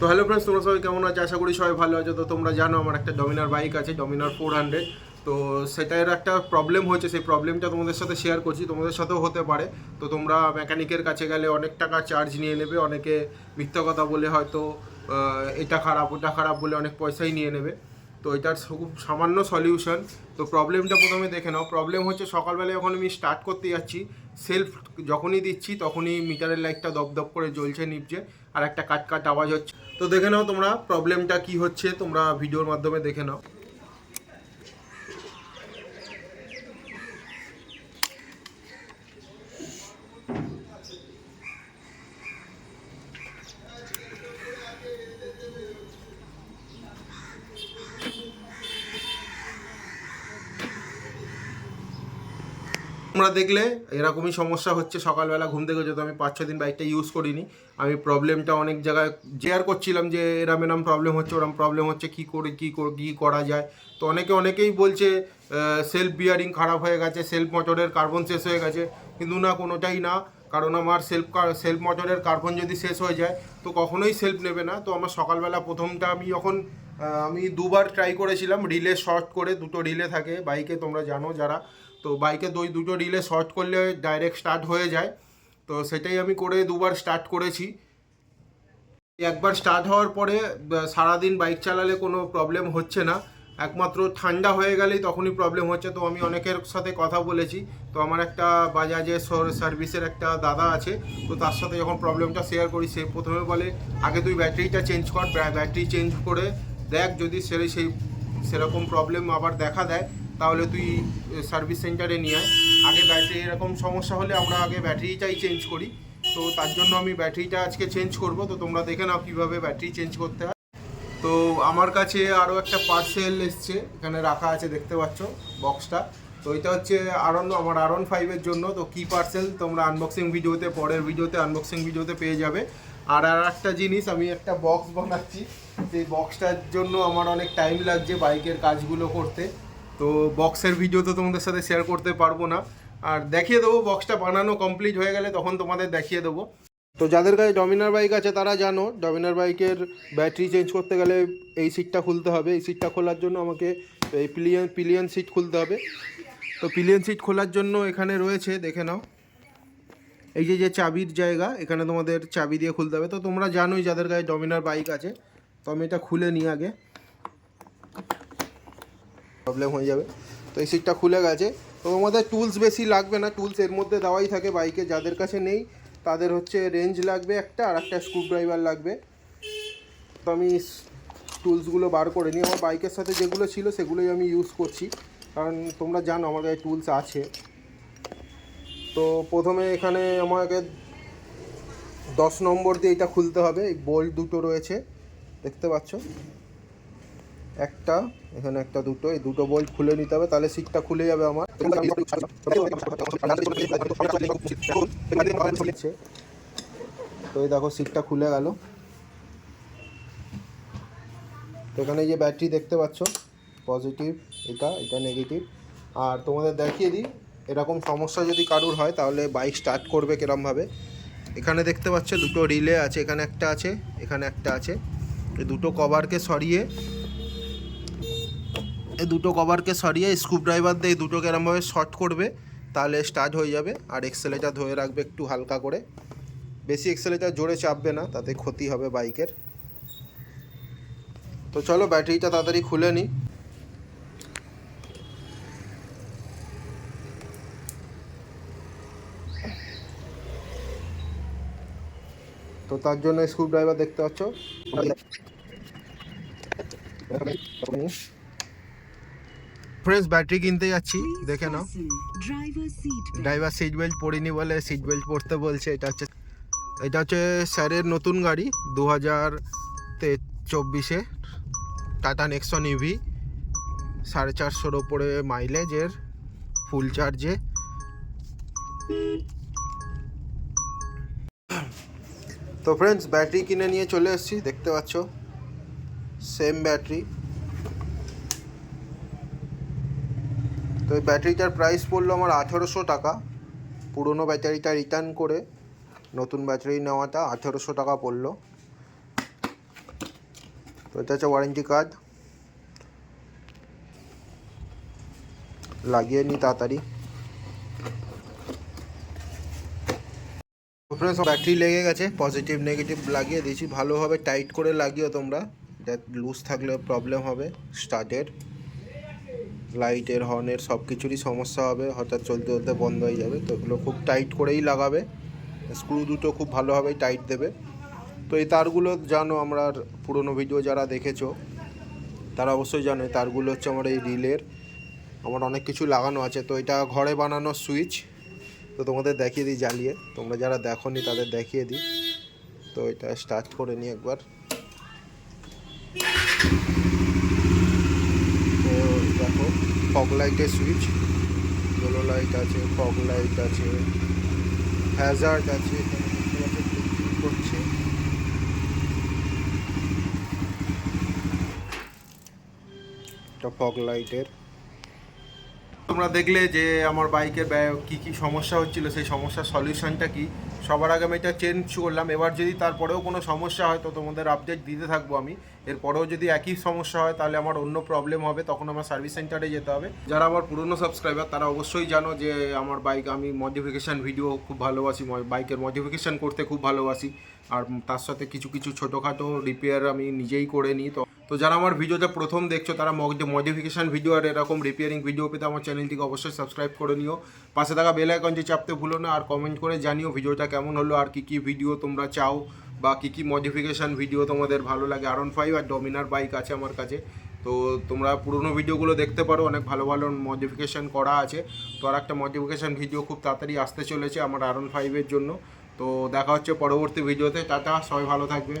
তো hello friends, তোমরা সবাই কেমন আছো? আশা করি সবাই ভালো আছো। তো তোমরা জানো আমার একটা ডমিনার বাইক আছে, ডমিনার 400। তো সেটার একটা প্রবলেম হয়েছে, সেই প্রবলেমটা তোমাদের সাথে শেয়ার করছি। তোমাদের সাথেও হতে পারে। তো তোমরা মেকানিকের কাছে গেলে অনেক টাকা চার্জ নিয়ে নেবে, অনেকে মিথ্যা কথা বলে হয়তো এটা খারাপ ওটা খারাপ বলে অনেক পয়সাই নিয়ে নেবে। তো এটার খুব সামান্য সলিউশন। তো প্রবলেমটা প্রথমে দেখে নাও। প্রবলেম হচ্ছে সকালবেলা যখন আমি স্টার্ট করতে যাচ্ছি, সেলফ যখনই দিচ্ছি তখনই মিটারের লাইটটা দপদপ করে জ্বলছে নিভছে, আর একটা কাট কাট আওয়াজ হচ্ছে। তো দেখে নাও তোমরা প্রবলেমটা কি হচ্ছে, তোমরা ভিডিওর মাধ্যমে দেখে নাও। তোমরা দেখলে এরকমই সমস্যা হচ্ছে। সকালবেলা ঘুম থেকে, যেহেতু আমি 5-6 দিন বাইকটা ইউজ করিনি, আমি প্রবলেমটা অনেক জায়গায় শেয়ার করছিলাম যে এরম এরম প্রবলেম হচ্ছে, ওরম প্রবলেম হচ্ছে, কী করা যায়। তো অনেকেই বলছে সেলফ বিয়ারিং খারাপ হয়ে গেছে, সেলফ মোটরের কার্বন শেষ হয়ে গেছে। কিন্তু না, কোনোটাই না। কারণ আমার সেলফ মোটরের কার্বন যদি শেষ হয়ে যায় তো কখনোই সেলফ নেবে না। তো আমার সকালবেলা প্রথমটা আমি দুবার ট্রাই করেছিলাম রিলে শর্ট করে। দুটো রিলে থাকে বাইকে, তোমরা জানো যারা। তো বাইকে দুটো রিলে শর্ট করলে ডাইরেক্ট স্টার্ট হয়ে যায়। তো সেটাই আমি করে দুবার স্টার্ট করেছি। একবার স্টার্ট হওয়ার পরে সারাদিন বাইক চালালে কোনো প্রবলেম হচ্ছে না, একমাত্র ঠান্ডা হয়ে গেলেই তখনই প্রবলেম হচ্ছে। তো আমি অনেকের সাথে কথা বলেছি। তো আমার একটা বাজাজের সার্ভিসের একটা দাদা আছে। তো তার সাথে যখন প্রবলেমটা শেয়ার করি, সে প্রথমে বলে আগে তুই ব্যাটারিটা চেঞ্জ কর, ব্যাটারি চেঞ্জ করে দেখ, যদি সেরকম প্রবলেম আবার দেখা দেয় তাহলে তুই সার্ভিস সেন্টারে নিয়ে আয়। আগে ব্যাটারি এরকম সমস্যা হলে আমরা আগে ব্যাটারিটাই চেঞ্জ করি। তো তার জন্য আমি ব্যাটারিটা আজকে চেঞ্জ করব। তো তোমরা দেখে নাও কীভাবে ব্যাটারি চেঞ্জ করতে হয়। তো আমার কাছে আরও একটা পার্সেল এসছে, এখানে রাখা আছে, দেখতে পাচ্ছ বক্সটা। তো এটা হচ্ছে আমার R15-এর জন্য। তো কী পার্সেল তোমরা আনবক্সিং ভিডিওতে, পরের ভিডিওতে আনবক্সিং ভিডিওতে পেয়ে যাবে। আর একটা জিনিস, আমি একটা বক্স বানাচ্ছি। সেই বক্সটার জন্য আমার অনেক টাইম লাগছে বাইকের কাজগুলো করতে। তো বক্সের ভিডিও তো তোমাদের সাথে শেয়ার করতে পারবো না, আর দেখিয়ে দেবো বক্সটা বানানো কমপ্লিট হয়ে গেলে, তখন তোমাদের দেখিয়ে দেবো। তো যাদের কাছে ডমিনার বাইক আছে তারা জানো, ডমিনার বাইকের ব্যাটারি চেঞ্জ করতে গেলে এই সিটটা খুলতে হবে। এই সিটটা খোলার জন্য আমাকে এই পিলিয়ন সিট খুলতে হবে। তো পিলিয়ন সিট খোলার জন্য এখানে রয়েছে, দেখে নাও, এই যে চাবির জায়গা, এখানে তোমাদের চাবি দিয়ে খুলতে হবে। তো তোমরা জানোই যাদের কাছে ডমিনার বাইক আছে। তো আমি এটা খুলে নিই আগে, প্রবলেম হয়ে যাবে। তো এই সিটটা খুলে গেছে। তো তোমাদের টুলস বেশি লাগবে না, টুলস এর মধ্যে দেওয়াই থাকে বাইকে। যাদের কাছে নেই তাদের হচ্ছে রেঞ্জ লাগবে একটা, আর একটা স্ক্রুড্রাইভার লাগবে। তো আমি টুলসগুলো বার করে নিই। আমার বাইকের সাথে যেগুলো ছিল সেগুলোই আমি ইউজ করছি, কারণ তোমরা জানো আমার কাছে টুলস আছে। তো প্রথমে এখানে আমাকে 10 নম্বর দিয়ে এটা খুলতে হবে। এই বোল্ট দুটো রয়েছে, দেখতে পাচ্ছ, একটা এখানে, একটা দুটো, এই দুটো বোল্ট খুলে নিতে হবে, তাহলে সিটটা খুলে যাবে আমার। তো এই দেখো সিটটা খুলে গেল। তো এখানে যে ব্যাটারি দেখতে পাচ্ছ, পজিটিভ, এটা নেগেটিভ। আর তোমাদের দেখিয়ে দিই, এরকম সমস্যা যদি কারুর হয় তাহলে বাইক স্টার্ট করবে কিরমভাবে। এখানে দেখতে পাচ্ছ দুটো রিলে আছে, এখানে একটা আছে, এখানে একটা আছে। এই দুটো কভারকে সরিয়ে স্ক্রুড্রাইভার দিয়ে দুটোকে এরমভাবে শর্ট করবে, তাহলে স্টার্ট হয়ে যাবে। আর এক্সেলেটার ধরে রাখবে একটু হালকা করে, বেশি এক্সেলেটার জোরে চাপবে না, তাতে ক্ষতি হবে বাইকের। তো চলো ব্যাটারিটা তাড়াতাড়ি খুলে নিই। তো তার জন্য স্ক্রুড্রাইভার দেখতে পাচ্ছ। ফ্রেন্ডস, ব্যাটারি কিনতে যাচ্ছি, দেখে নাও। ড্রাইভার সিট বেল্ট পরিনি বলে সিট বেল্ট পরতে বলছে। এটা হচ্ছে স্যারের নতুন গাড়ি, 2024 টাটা নেক্সন ইভি, 450-এর ওপরে মাইলেজের, ফুল চার্জে। তো ফ্রেন্ডস, ব্যাটারি কিনে নিয়ে চলে এসেছি, দেখতে পাচ্ছ সেম ব্যাটারি। তো এই ব্যাটারিটার প্রাইস পড়লো আমার 1800 টাকা। পুরনো ব্যাটারিটা রিটার্ন করে নতুন ব্যাটারি নেওয়াটা 1800 টাকা পড়লো। তো এটা হচ্ছে ওয়ারেন্টি কার্ড, লাগিয়ে নিই তাড়াতাড়ি। ফ্রেন্ডস ব্যাটারি লেগে গেছে, পজিটিভ নেগেটিভ লাগিয়ে দিয়েছি, ভালোভাবে টাইট করে লাগিও তোমরা, যা লুজ থাকলে প্রবলেম হবে স্টার্টের, লাইটের, হর্নের সব কিছুরই সমস্যা হবে, হঠাৎ চলতে চলতে বন্ধ হয়ে যাবে। তো এগুলো খুব টাইট করেই লাগাবে, স্ক্রু দুটো খুব ভালোভাবেই টাইট দেবে। তো এই তারগুলো জানো, আমরা পুরনো ভিডিও যারা দেখেছো তারা অবশ্যই জানো এই তারগুলো হচ্ছে আমার এই রিলের, আমার অনেক কিছু লাগানো আছে। তো এটা ঘরে বানানো সুইচ, তো তোমাদের দেখিয়ে দিই জ্বালিয়ে, তোমরা যারা দেখোনি তাদের দেখিয়ে দিই। তো এটা স্টার্ট করে নিই একবার। তো দেখো ফগ লাইটের সুইচ, ইয়েলো লাইট আছে, ফগ লাইট আছে, হ্যাজার্ড আছে, করছে। এটা ফগ লাইটের। তোমরা দেখলে যে আমার বাইকের কী কী সমস্যা হচ্ছিল, সেই সমস্যার সলিউশনটা কি। সবার আগে আমি এটা চেঞ্জ করলাম, এবার যদি তারপরেও কোনো সমস্যা হয় তো তোমাদের আপডেট দিতে থাকবো আমি। এরপরেও যদি একই সমস্যা হয় তাহলে আমার অন্য প্রবলেম হবে, তখন আমার সার্ভিস সেন্টারে যেতে হবে। যারা আমার পুরনো সাবস্ক্রাইবার তারা অবশ্যই জানো যে আমার বাইক আমি মডিফিকেশান ভিডিও খুব ভালোবাসি, বাইকের মডিফিকেশান করতে খুব ভালোবাসি, আর তার সাথে কিছু কিছু ছোটোখাটো রিপেয়ার আমি নিজেই করে নিই। তো যারা আমার ভিডিওটা প্রথম দেখছো তারা মডিফিকেশান ভিডিও আর এরকম রিপেয়ারিং ভিডিও পেতে আমার চ্যানেলটিকে অবশ্যই সাবস্ক্রাইব করে নিও, পাশে থাকা বেল আইকনটি চাপতে ভুলো না, আর কমেন্ট করে জানিও ভিডিওটা কেমন হলো, আর কী কী ভিডিও তোমরা চাও বা কী কী মডিফিকেশান ভিডিও তোমাদের ভালো লাগে। R15 আর ডমিনার বাইক আছে আমার কাছে, তো তোমরা পুরনো ভিডিওগুলো দেখতে পারো, অনেক ভালো ভালো মডিফিকেশান করা আছে। তো আর একটা মডিফিকেশান ভিডিও খুব তাড়াতাড়ি আসতে চলেছে আমার R15-এর জন্য। তো দেখা হচ্ছে পরবর্তী ভিডিওতে, টাটা, সবাই ভালো থাকবে।